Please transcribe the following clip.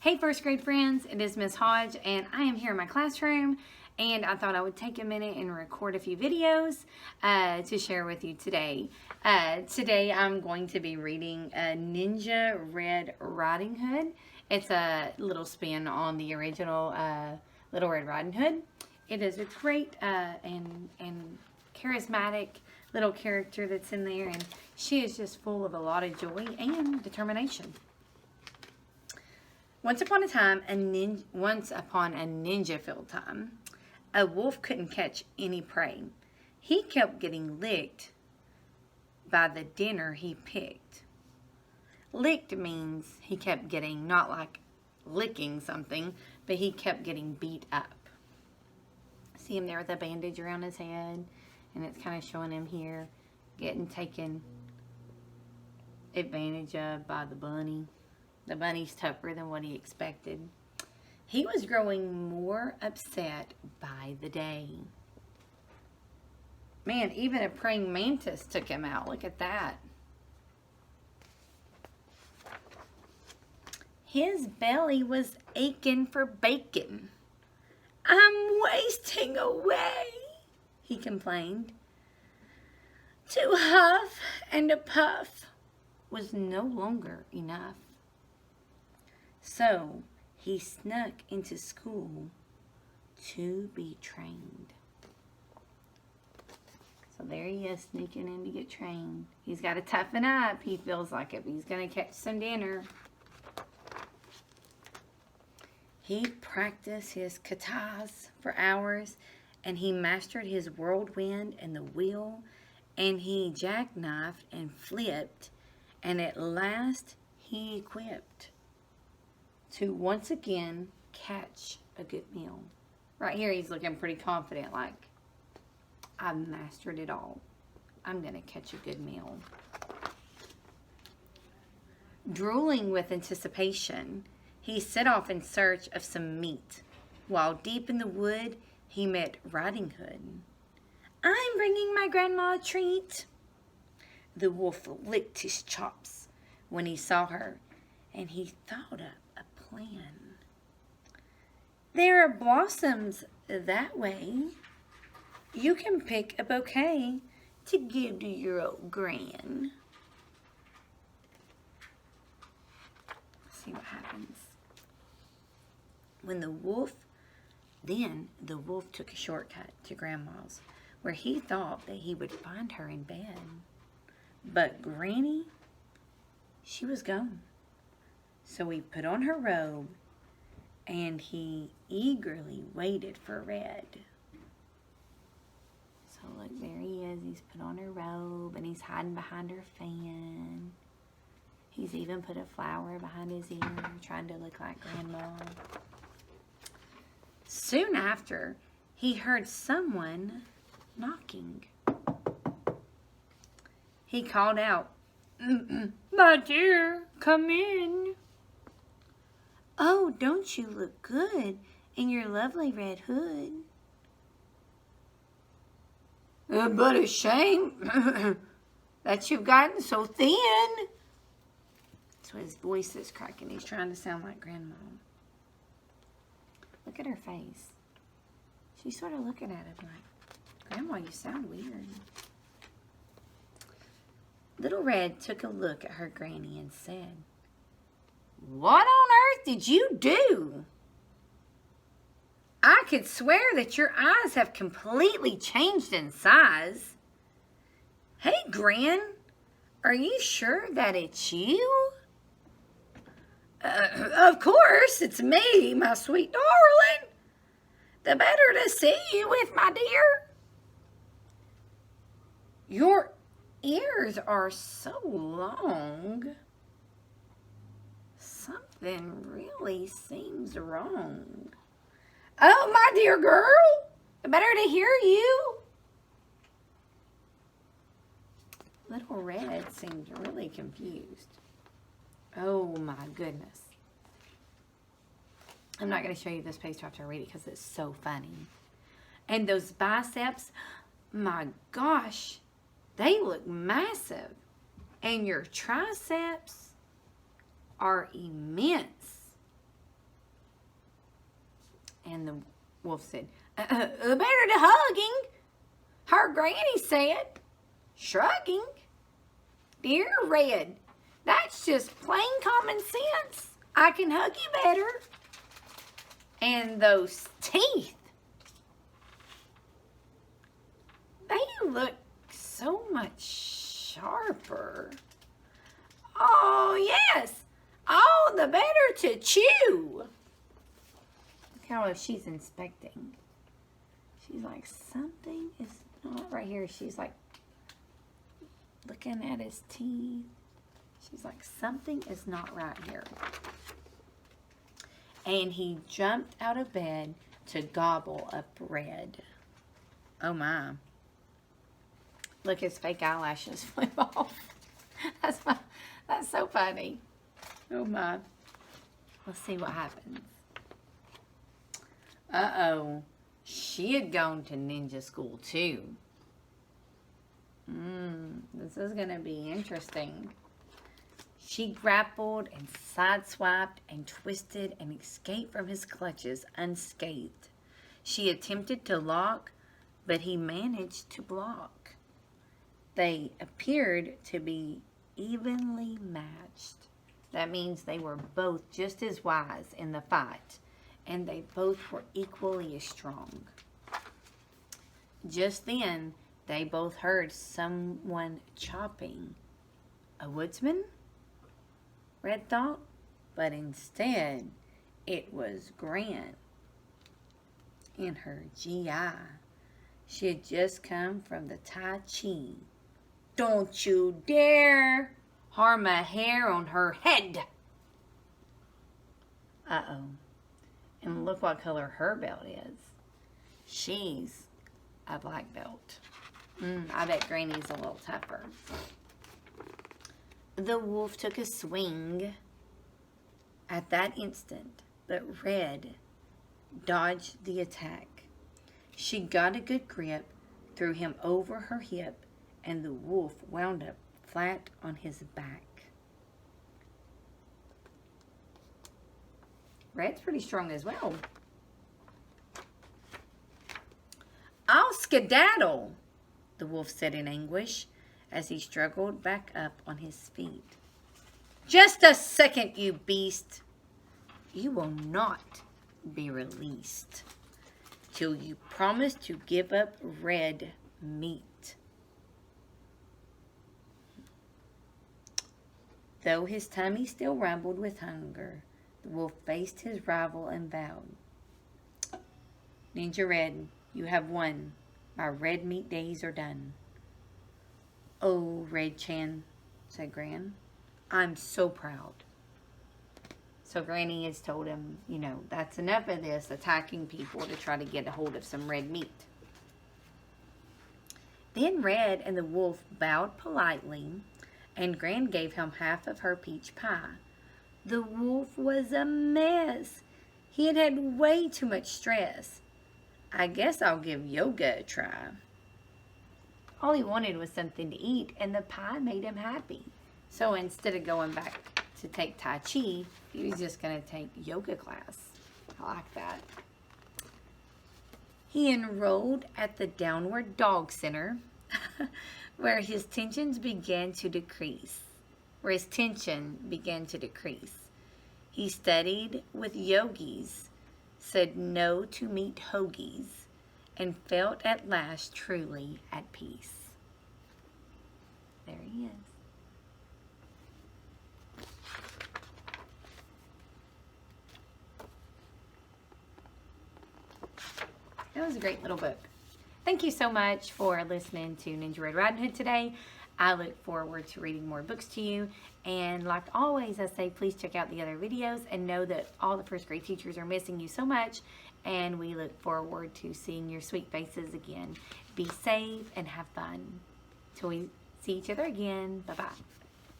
Hey first grade friends, it is Miss Hodge and I am here in my classroom and I thought I would take a minute and record a few videos to share with you today. Today I'm going to be reading Ninja Red Riding Hood. It's a little spin on the original Little Red Riding Hood. It is a great and charismatic little character that's in there, and she is just full of a lot of joy and determination. Once upon a ninja-filled time, a wolf couldn't catch any prey. He kept getting licked by the dinner he picked. Licked means he kept getting, not like licking something, but he kept getting beat up. See him there with a bandage around his head, and it's kind of showing him here getting taken advantage of by the bunny. The bunny's tougher than what he expected. He was growing more upset by the day. Man, even a praying mantis took him out. Look at that. His belly was aching for bacon. "I'm wasting away," he complained. To huff and a puff was no longer enough. So he snuck into school to be trained. So there he is, sneaking in to get trained. He's got to toughen up, he feels like, if he's going to catch some dinner. He practiced his katas for hours, and he mastered his whirlwind and the wheel, and he jackknifed and flipped, and at last he equipped to once again catch a good meal. Right here he's looking pretty confident, like, I've mastered it all. I'm going to catch a good meal. Drooling with anticipation, he set off in search of some meat. While deep in the wood, he met Riding Hood. "I'm bringing my grandma a treat." The wolf licked his chops when he saw her, and he thought up a plan. "There are blossoms that way. You can pick a bouquet to give to your old gran." Let's see what happens. Then the wolf took a shortcut to Grandma's, where he thought that he would find her in bed. But Granny, she was gone. So he put on her robe, and he eagerly waited for Red. So look, there he is. He's put on her robe, and he's hiding behind her fan. He's even put a flower behind his ear, trying to look like Grandma. Soon after, he heard someone knocking. He called out, "My dear, come in." "Oh, don't you look good in your lovely red hood?" "But a shame that you've gotten so thin." So his voice is cracking. He's trying to sound like Grandma. Look at her face. She's sort of looking at him like, "Grandma, you sound weird." Little Red took a look at her granny and said, "What on earth did you do? I could swear that your eyes have completely changed in size. Hey, Gran, are you sure that it's you?" Of course, it's me, my sweet darling. The better to see you with, my dear." "Your ears are so long. Something really seems wrong." "Oh, my dear girl, the better to hear you." Little Red seems really confused. Oh my goodness. I'm not going to show you this page after I read it because it's so funny. And those biceps, my gosh, they look massive. And your triceps are immense. And the wolf said, better to hugging, her granny said, shrugging. Dear Red, that's just plain common sense. I can hug you better. And those teeth, they look so much sharper. Oh, yes, all the better to chew. Look how she's inspecting. She's like, something is not right here. She's like looking at his teeth. She's like, something is not right here. And he jumped out of bed to gobble up Red. Oh my. Look, his fake eyelashes flew off. That's so funny. Oh my. Let's see what happens. Uh-oh. She had gone to ninja school too. This is going to be interesting. She grappled and sideswiped and twisted and escaped from his clutches unscathed. She attempted to lock, but he managed to block. They appeared to be evenly matched. That means they were both just as wise in the fight, and they both were equally as strong. Just then, they both heard someone chopping. A woodsman? Red thought, but instead, it was Gran in her GI. She had just come from the Tai Chi. Don't you dare harm a hair on her head. Uh-oh. And look what color her belt is. She's a black belt. I bet Granny's a little tougher. The wolf took a swing at that instant, but Red dodged the attack. She got a good grip, threw him over her hip, and the wolf wound up flat on his back. Red's pretty strong as well. I'll skedaddle, the wolf said in anguish as he struggled back up on his feet. Just a second, you beast. You will not be released till you promise to give up red meat. Though his tummy still rumbled with hunger, the wolf faced his rival and vowed, Ninja Red, you have won. My red meat days are done. Oh, Red Chan, said Gran, I'm so proud. So Granny has told him, you know, that's enough of this attacking people to try to get a hold of some red meat. Then Red and the wolf bowed politely, and Gran gave him half of her peach pie. The wolf was a mess. He had had way too much stress. I guess I'll give yoga a try. All he wanted was something to eat, and the pie made him happy. So instead of going back to take Tai Chi, he was just going to take yoga class. I like that. He enrolled at the Downward Dog Center, where his tension began to decrease. He studied with yogis, said no to meat hoagies, and felt at last truly at peace. There he is. That was a great little book. Thank you so much for listening to Ninja Red Riding Hood today. I look forward to reading more books to you. And like always, I say, please check out the other videos and know that all the first grade teachers are missing you so much. And we look forward to seeing your sweet faces again. Be safe and have fun. Till we see each other again. Bye-bye.